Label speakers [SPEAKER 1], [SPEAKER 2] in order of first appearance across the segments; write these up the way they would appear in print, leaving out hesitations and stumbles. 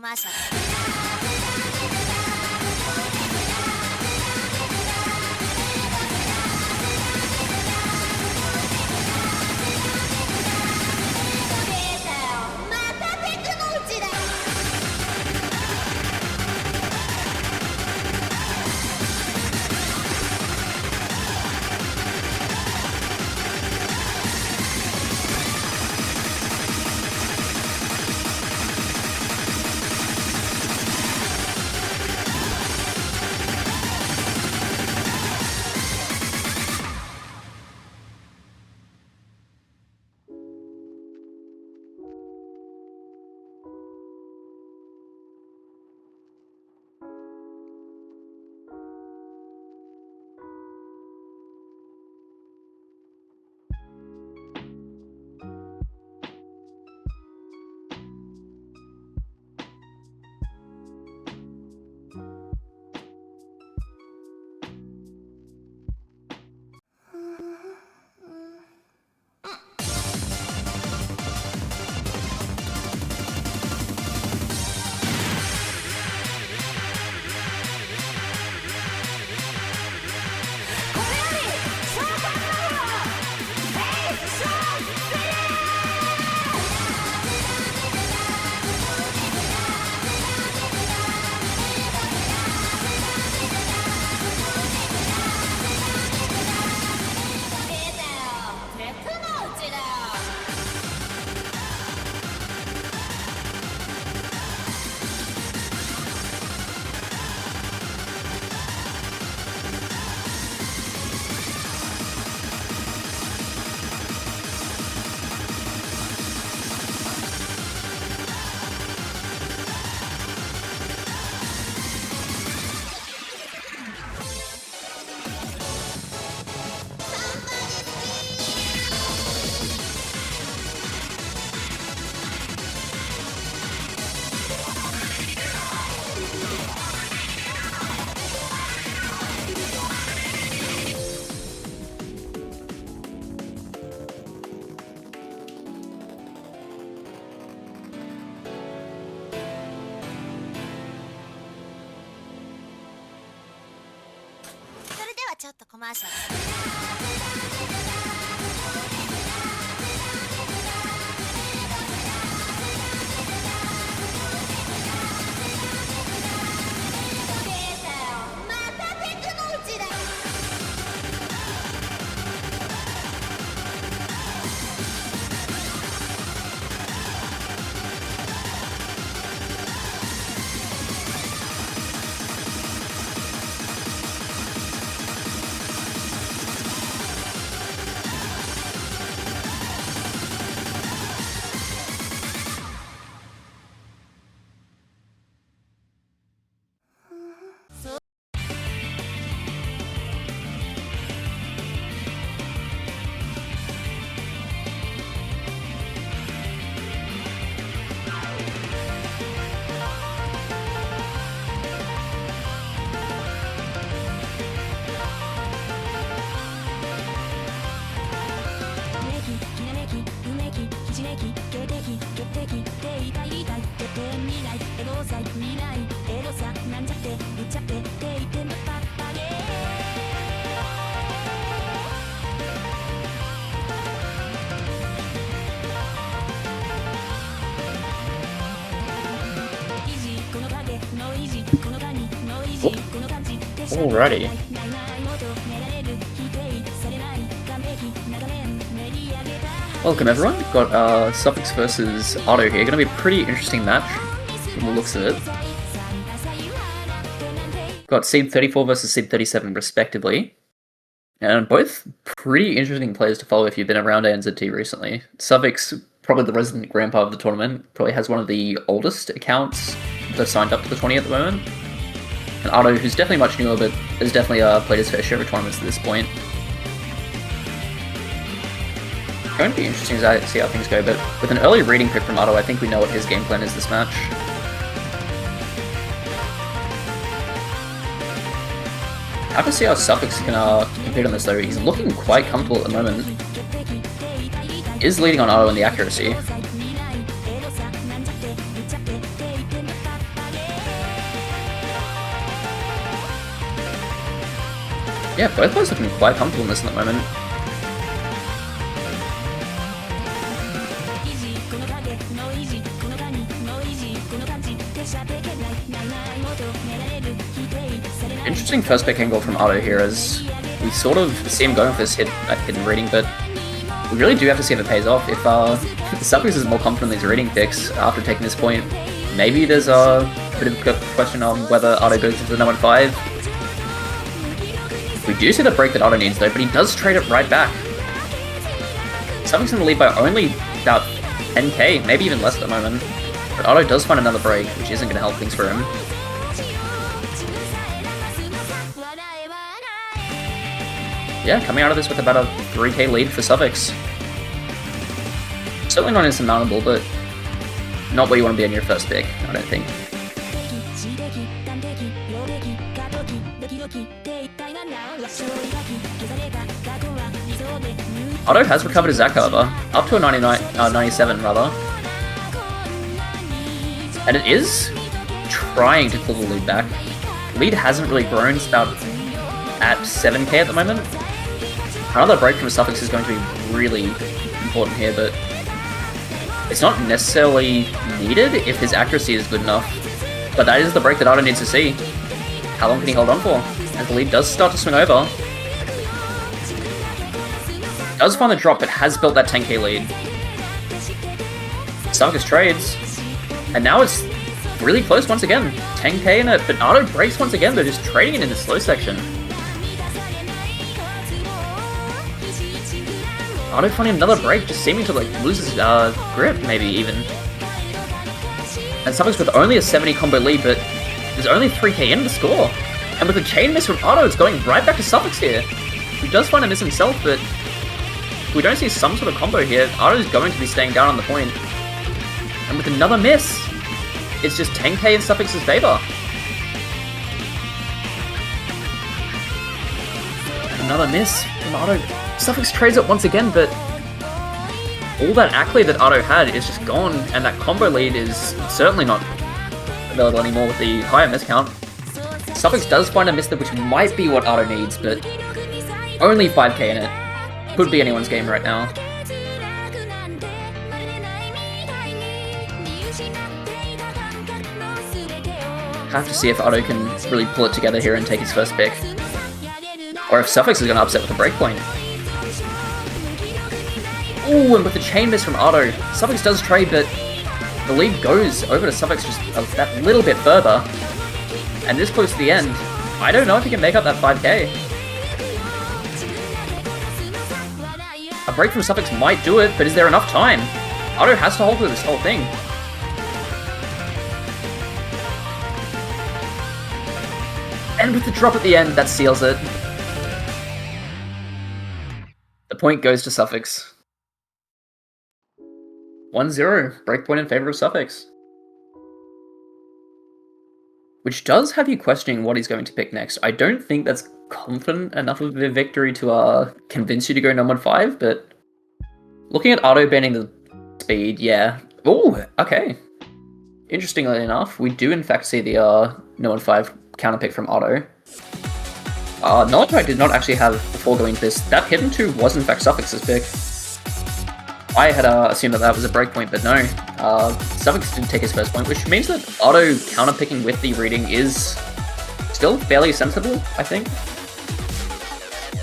[SPEAKER 1] マーシャル。ちょっとコマーシャル。
[SPEAKER 2] Alrighty. Welcome everyone, we've got Suffix versus Arto here. Gonna be a pretty interesting match from the looks of it. Got Seed 34 versus Seed 37 respectively. And both pretty interesting players to follow if you've been around ANZT recently. Suffix, probably the resident grandpa of the tournament, probably has one of the oldest accounts that signed up to the 20 at the moment. And Arto, who's definitely much newer, but has definitely played his fair share of tournaments at this point. Going to be interesting to see how things go, but with an early reading pick from Arto, I think we know what his game plan is this match. I have to see how Suffix can compete on this though. He's looking quite comfortable at the moment. Is leading on Arto in the accuracy. Yeah, both players looking quite comfortable in this at the moment. Interesting first pick angle from Arto here, as we sort of see him going for this hidden reading, but we really do have to see if it pays off. If the Suffix is more confident in these reading picks after taking this point, maybe there's a bit of a question on whether Arto goes into the number 5. We do see the break that Arto needs though, but he does trade it right back. Suffix in the lead by only about 10k, maybe even less at the moment. But Arto does find another break, which isn't going to help things for him. Yeah, coming out of this with about a 3k lead for Suffix. Certainly not insurmountable, but not where you want to be on your first pick, I don't think. Arto has recovered his Zach, however, up to a 97 rather. And it is trying to pull the lead back. Lead hasn't really grown, it's about at 7k at the moment. Another break from Suffix is going to be really important here, but it's not necessarily needed if his accuracy is good enough. But that is the break that Arto needs to see. How long can he hold on for? As the lead does start to swing over. Does find the drop, but has built that 10k lead. Suffix trades. And now it's really close once again. 10k in it, but Arto breaks once again, but just trading it in the slow section. Arto finding another break, just seeming to like lose his grip, maybe even. And Suffix with only a 70 combo lead, but there's only 3k in the score. And with a chain miss from Arto, it's going right back to Suffix here. He does find a miss himself, but if we don't see some sort of combo here, Arto's going to be staying down on the point. And with another miss, it's just 10k in Suffix's favor. Another miss from Arto. Suffix trades it once again, but all that accolade that Arto had is just gone, and that combo lead is certainly not available anymore with the higher miss count. Suffix does find a miss which might be what Arto needs, but only 5k in it. Could be anyone's game right now. Have to see if Arto can really pull it together here and take his first pick. Or if Suffix is going to upset with a breakpoint. Ooh, and with the chain miss from Arto, Suffix does trade, but the lead goes over to Suffix just that little bit further. And this close to the end, I don't know if he can make up that 5k. A break from Suffix might do it, but is there enough time? Arto has to hold through this whole thing. And with the drop at the end, that seals it. The point goes to Suffix. 1-0, breakpoint in favor of Suffix. Which does have you questioning what he's going to pick next. I don't think that's confident enough of a victory to convince you to go number 5, but looking at Arto banning the speed, yeah. Oh, okay. Interestingly enough, we do in fact see the no 5 counter pick from Arto. Knowledge I did not actually have before going into this. That hidden 2 was in fact Suffix's pick. I had assumed that that was a breakpoint, but no. Suffix did take his first point, which means that Arto counterpicking with the reading is still fairly sensible, I think.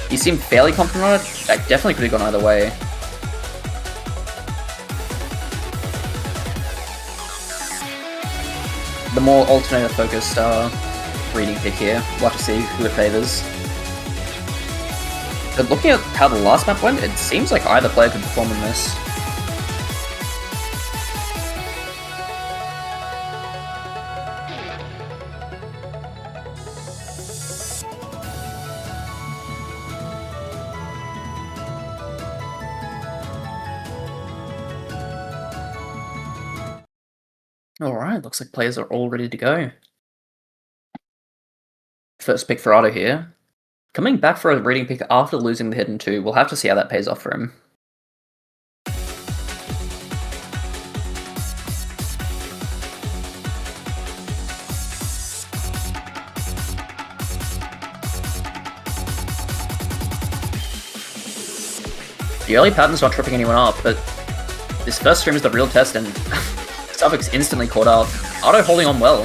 [SPEAKER 2] He seemed fairly confident on it. That definitely could have gone either way. The more alternator-focused reading pick here. We'll have to see who it favours. But looking at how the last map went, it seems like either player could perform in this. Alright, looks like players are all ready to go. First pick for Arto here. Coming back for a reading pick after losing the hidden 2, we'll have to see how that pays off for him. The early pattern's not tripping anyone up, but this first stream is the real test, and Suffix instantly caught up. Arto holding on well.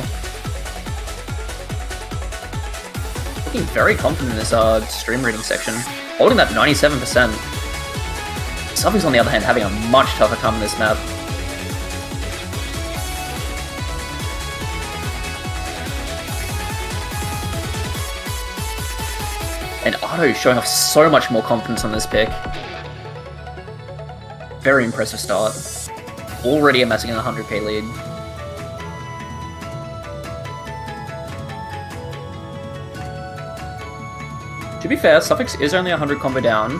[SPEAKER 2] Looking very confident in this stream reading section. Holding that 97%. Suffix, on the other hand, having a much tougher time in this map. And Arto showing off so much more confidence on this pick. Very impressive start. Already amassing a 100k lead. To be fair, Suffix is only 100 combo down.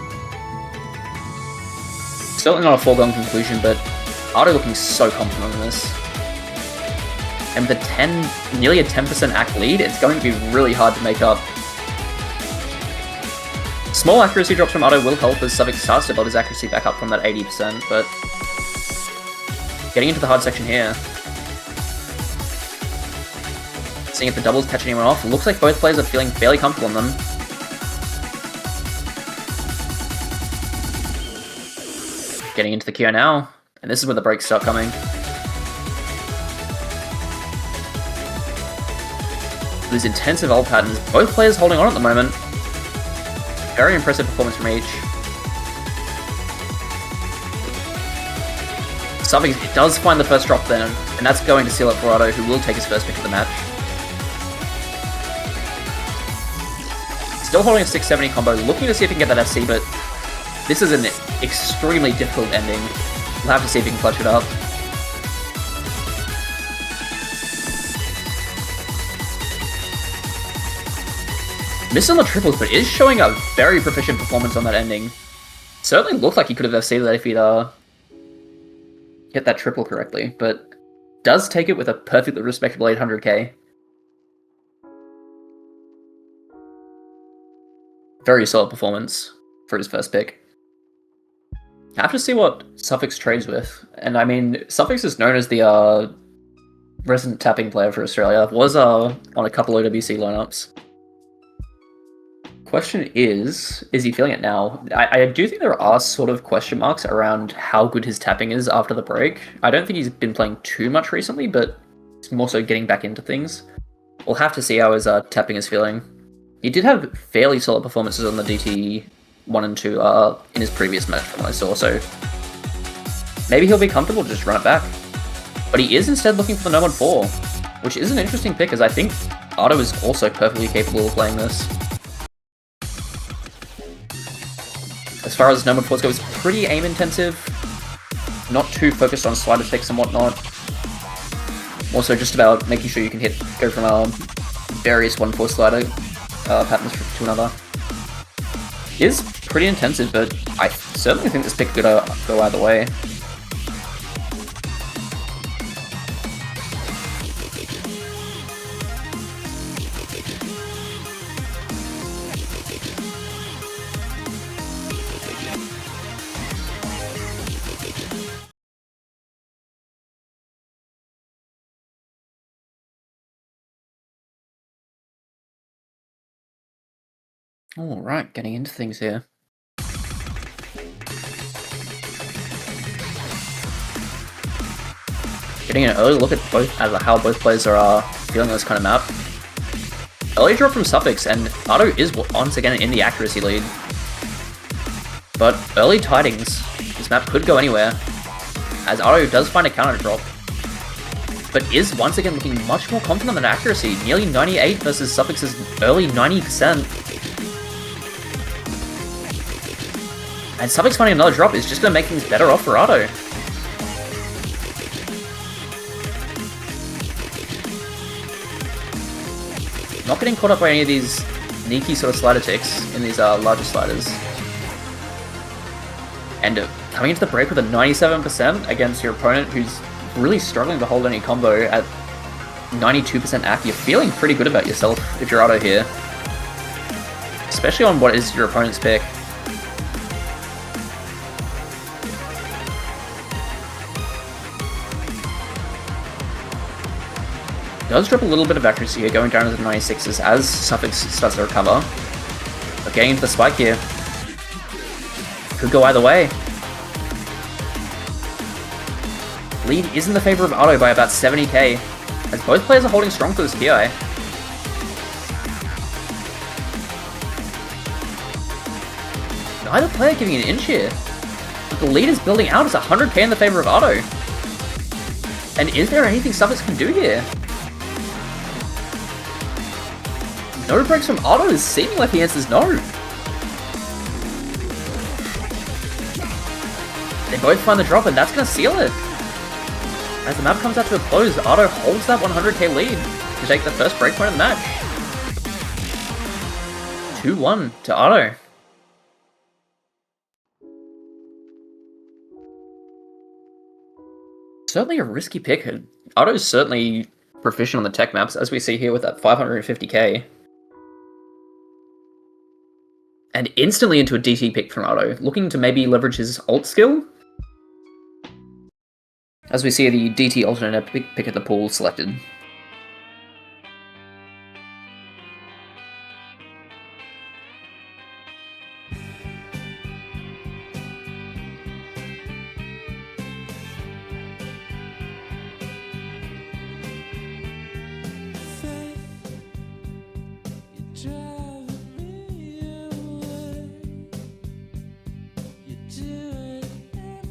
[SPEAKER 2] Certainly not a foregone conclusion, but Arto looking so confident on this. And with a nearly a 10% act lead, it's going to be really hard to make up. Small accuracy drops from Arto will help as Suffix starts to build his accuracy back up from that 80%, but getting into the hard section here. Seeing if the doubles catch anyone off. Looks like both players are feeling fairly comfortable in them. Getting into the queue now, and this is where the breaks start coming. These intensive ult patterns, both players holding on at the moment. Very impressive performance from each. Suffix does find the first drop then, and that's going to seal it for Arto, who will take his first pick of the match. Still holding a 670 combo, looking to see if he can get that SC, but this is an extremely difficult ending. We'll have to see if he can clutch it up. Missed on the triples, but is showing a very proficient performance on that ending. Certainly looked like he could have FC'd that if he'd hit that triple correctly, but does take it with a perfectly respectable 800k. Very solid performance for his first pick. I have to see what Suffix trades with, and I mean, Suffix is known as the resident tapping player for Australia. Was on a couple OWC lineups. Question is he feeling it now? I do think there are sort of question marks around how good his tapping is after the break. I don't think he's been playing too much recently, but he's more so getting back into things. We'll have to see how his tapping is feeling. He did have fairly solid performances on the DT 1 and 2 in his previous match from what I saw, so maybe he'll be comfortable to just run it back. But he is instead looking for the Nomad 4, which is an interesting pick, as I think Arto is also perfectly capable of playing this. As far as Nomad 4s go, it's pretty aim intensive, not too focused on slider techs and whatnot. Also just about making sure you can go from various 1-4 slider patterns to another. It is pretty intensive, but I certainly think this pick could go either way. Alright, getting into things here. Getting an early look at how both players are feeling this kind of map. Early drop from Suffix, and Arto is once again in the accuracy lead. But early tidings, this map could go anywhere, as Arto does find a counter drop, but is once again looking much more confident than accuracy, nearly 98 versus Suffix's early 90%. And Suffix finding another drop is just going to make things better off for Arto. Not getting caught up by any of these sneaky sort of slider ticks in these larger sliders. And coming into the break with a 97% against your opponent who's really struggling to hold any combo at 92% act, you're feeling pretty good about yourself if you're Arto here. Especially on what is your opponent's pick. Does drop a little bit of accuracy here, going down to the 96s as Suffix starts to recover. But getting into the spike here. Could go either way. Lead is in the favor of Arto by about 70k, as both players are holding strong for this PI. Neither player giving an inch here, but the lead is building out as 100k in the favor of Arto. And is there anything Suffix can do here? No breaks from Arto is seeming like the answer is no. They both find the drop and that's going to seal it. As the map comes out to a close, Arto holds that 100k lead to take the first breakpoint of the match. 2-1 to Arto. Certainly a risky pick. Arto's certainly proficient on the tech maps, as we see here with that 550k. And instantly into a DT pick from Arto, looking to maybe leverage his ult skill. As we see the DT alternate pick at the pool selected.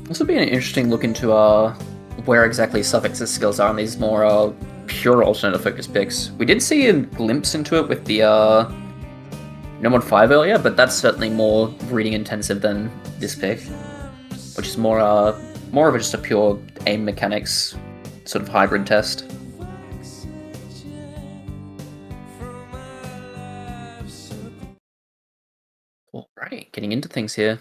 [SPEAKER 2] This will be an interesting look into where exactly Suffix's skills are on these more pure alternate focus picks. We did see a glimpse into it with the No Mod 5 earlier, but that's certainly more reading intensive than this pick, which is more of just a pure aim mechanics sort of hybrid test. Alright, getting into things here.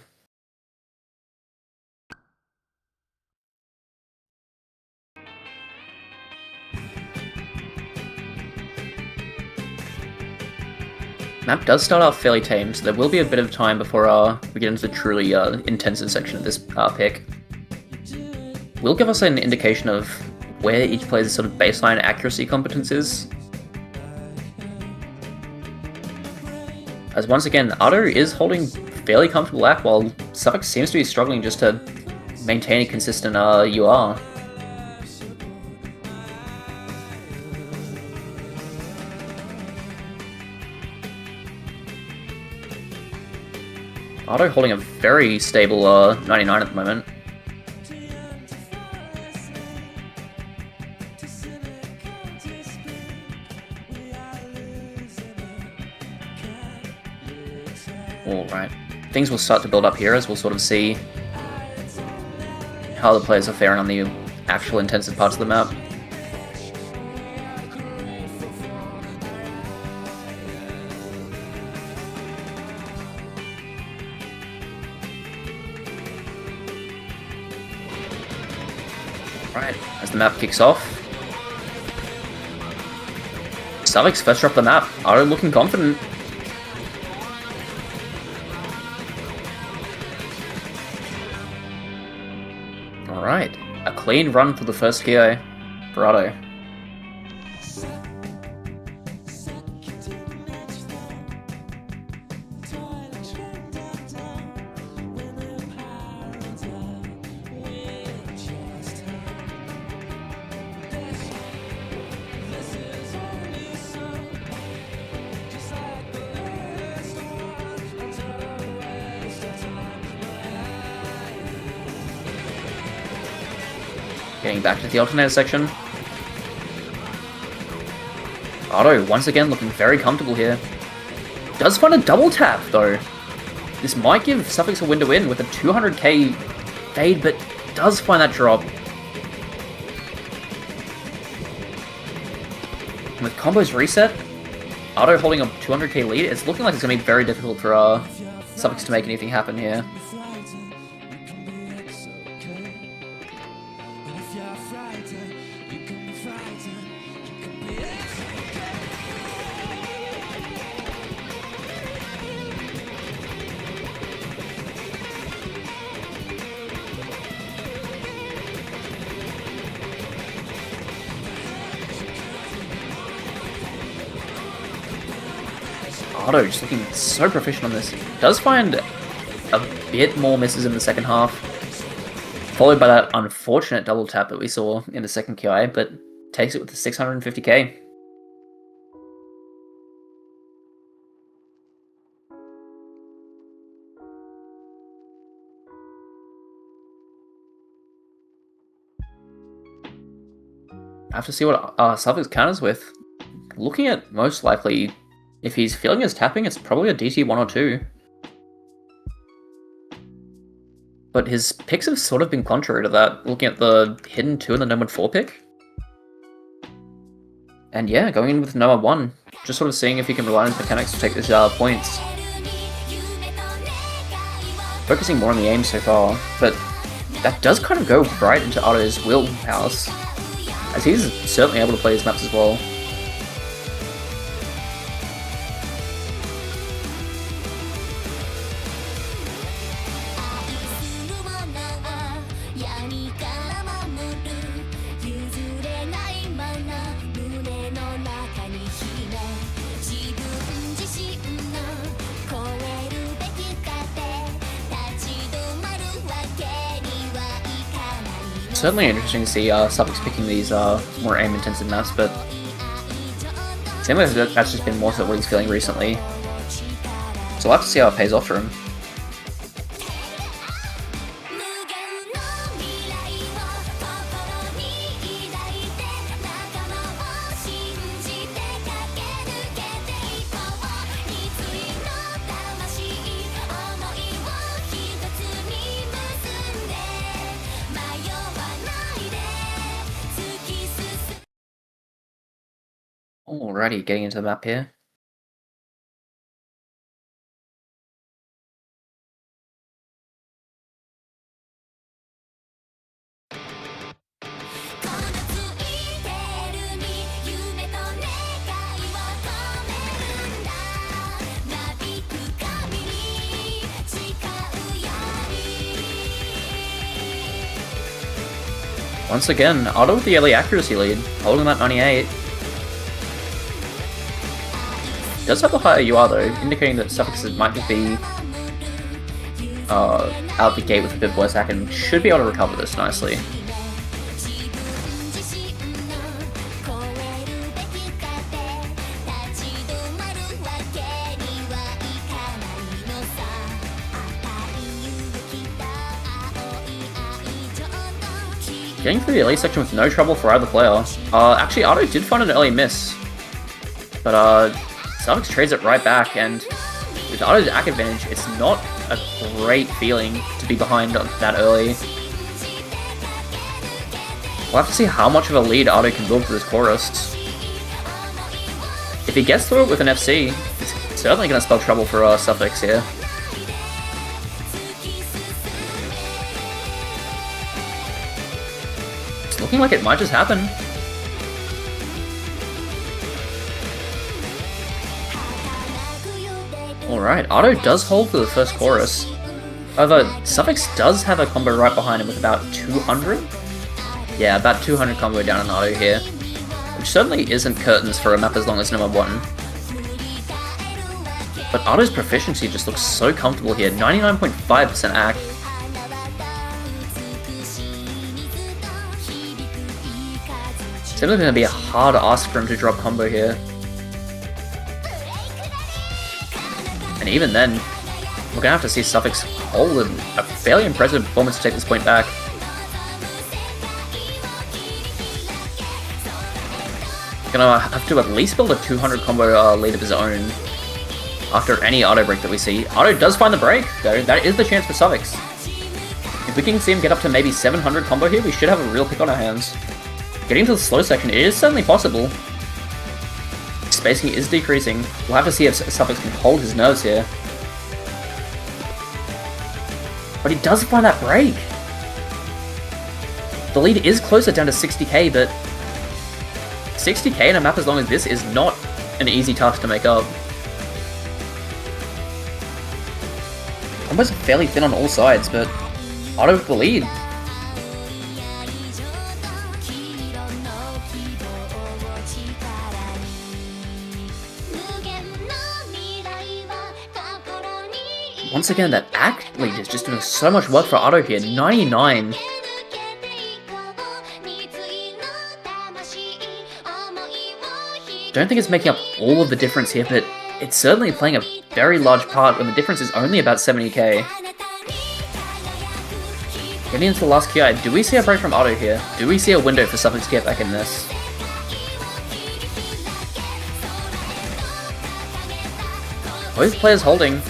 [SPEAKER 2] Map does start off fairly tame, so there will be a bit of time before we get into the truly intensive section of this pick. Will give us an indication of where each player's sort of baseline accuracy competence is. As once again, Arto is holding fairly comfortable lap, while Suffix seems to be struggling just to maintain a consistent UR. Arto holding a very stable 99 at the moment. Alright, things will start to build up here as we'll sort of see how the players are faring on the actual intensive parts of the map. Right, as the map kicks off. Suffix first drop the map. Arto looking confident. Alright, a clean run for the first KO for Arto. Getting back to the alternator section. Arto once again looking very comfortable here. Does find a double tap though. This might give Suffix a win to win with a 200k fade, but does find that drop. And with combos reset, Arto holding a 200k lead, it's looking like it's going to be very difficult for Suffix to make anything happen here. Arto just looking so proficient on this. Does find a bit more misses in the second half, followed by that unfortunate double tap that we saw in the second QI, but takes it with the 650k. I have to see what Suffix counters with. Looking at most likely, if he's feeling his tapping, it's probably a DT1 or 2. But his picks have sort of been contrary to that, looking at the hidden 2 and the numbered 4 pick. And yeah, going in with number 1, just sort of seeing if he can rely on his mechanics to take these points. Focusing more on the aim so far, but that does kind of go right into Arto's wheelhouse, as he's certainly able to play his maps as well. Certainly interesting to see Suffix picking these more aim-intensive maps, but it seems like that's just been more so what he's feeling recently. So we'll have to see how it pays off for him. Alrighty, getting into the map here. Once again, Arto with the early accuracy lead, holding that 98. Does have a higher UR though, indicating that Suffix might just be out the gate with a bit worse hack and should be able to recover this nicely. Getting through the elite section with no trouble for either player. Actually, Arto did find an early miss, but Suffix trades it right back, and with Arto's ack advantage, it's not a great feeling to be behind that early. We'll have to see how much of a lead Arto can build for this chorus. If he gets through it with an FC, it's certainly going to spell trouble for Suffix here. It's looking like it might just happen. Alright, Arto does hold for the first chorus. However, Suffix does have a combo right behind him with about 200? Yeah, about 200 combo down on Arto here. Which certainly isn't curtains for a map as long as number 1. But Arto's proficiency just looks so comfortable here, 99.5% ack. It's definitely going to be a hard ask for him to drop combo here. And even then, we're going to have to see Suffix hold a fairly impressive performance to take this point back. Gonna have to at least build a 200 combo lead of his own after any Arto break that we see. Arto does find the break, though. That is the chance for Suffix. If we can see him get up to maybe 700 combo here, we should have a real pick on our hands. Getting to the slow section, it is certainly possible. Spacing is decreasing. We'll have to see if Suffix can hold his nerves here. But he does find that break. The lead is closer down to 60k, but 60k in a map as long as this is not an easy task to make up. Combos are fairly thin on all sides, but Arto with the lead. Once again, that act lead is just doing so much work for Arto here. 99. Don't think it's making up all of the difference here, but it's certainly playing a very large part when the difference is only about 70k. Getting into the last QI, do we see a break from Arto here? Do we see a window for Suffix to get back in this? Both players holding.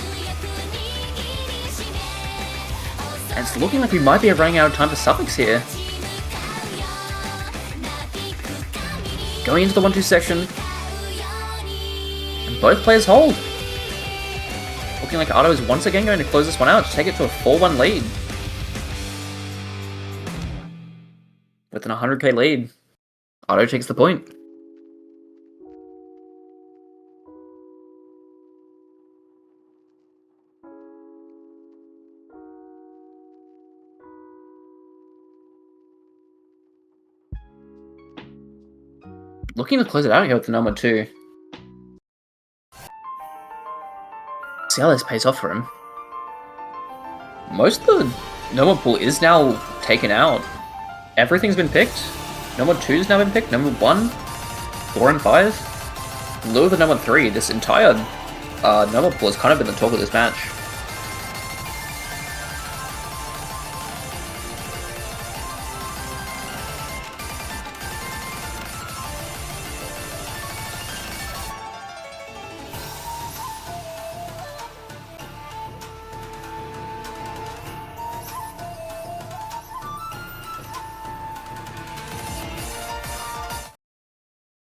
[SPEAKER 2] And it's looking like we might be running out of time for Suffix here. Going into the 1-2 section. And both players hold. Looking like Arto is once again going to close this one out to take it to a 4-1 lead. With an 100k lead, Arto takes the point. Looking to close it out here with the number 2. See how this pays off for him. Most of the normal pool is now taken out. Everything's been picked. Number 2's now been picked. Number 1, 4 and 5. In lieu of the number 3, this entire normal pool has kind of been the talk of this match.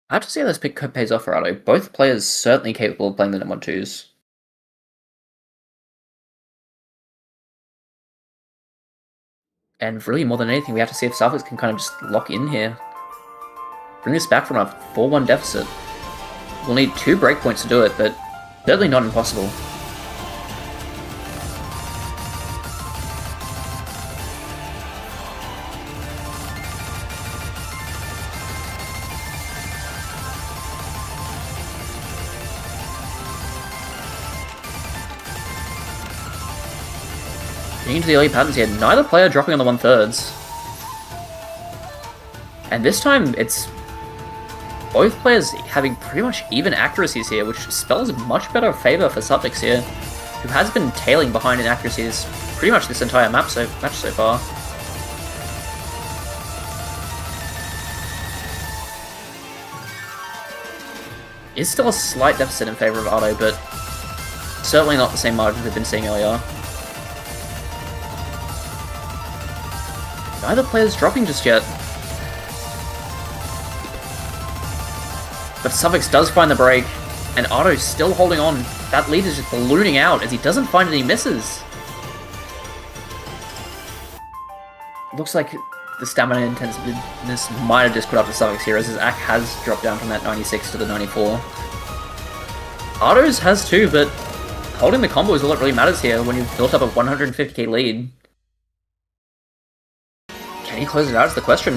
[SPEAKER 2] I have to see how this pick pays off for Arto. Both players certainly capable of playing the number 2s. And really, more than anything, we have to see if Suffix can kind of just lock in here. Bring this back from a 4-1 deficit. We'll need 2 breakpoints to do it, but certainly not impossible. Getting into the early patterns here, neither player dropping on the 1/3. And this time, it's both players having pretty much even accuracies here, which spells much better favor for Suffix here, who has been tailing behind in accuracies pretty much this entire match so far. Is still a slight deficit in favor of Arto, but certainly not the same margins we've been seeing earlier. Neither player's dropping just yet. But Suffix does find the break, and Arto's still holding on. That lead is just ballooning out as he doesn't find any misses. Looks like the stamina intensiveness might have just put up to Suffix here, as his AC has dropped down from that 96 to the 94. Arto's has too, but holding the combo is all that really matters here when you've built up a 150k lead. Can he close it out is the question.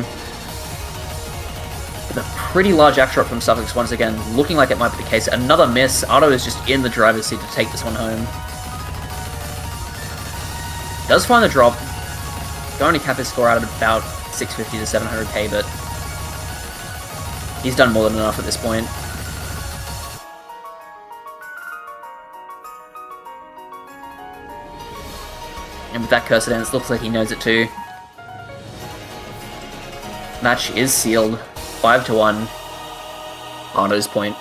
[SPEAKER 2] With a pretty large axe drop from Suffix once again, looking like it might be the case. Another miss. Arto is just in the driver's seat to take this one home. Does find the drop. Going to cap his score out at about 650 to 700k, but he's done more than enough at this point. And with that cursor dance, looks like he knows it too. Match is sealed. 5-1. Arto's point.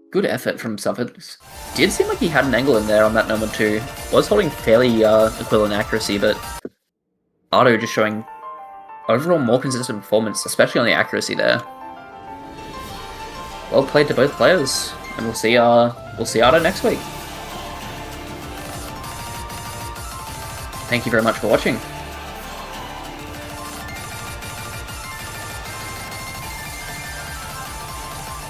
[SPEAKER 2] Good effort from Suffix. Did seem like he had an angle in there on that number 2. Was holding fairly equivalent accuracy, but Arto just showing overall more consistent performance, especially on the accuracy there. Well played to both players, and we'll see Arto next week. Thank you very much for watching.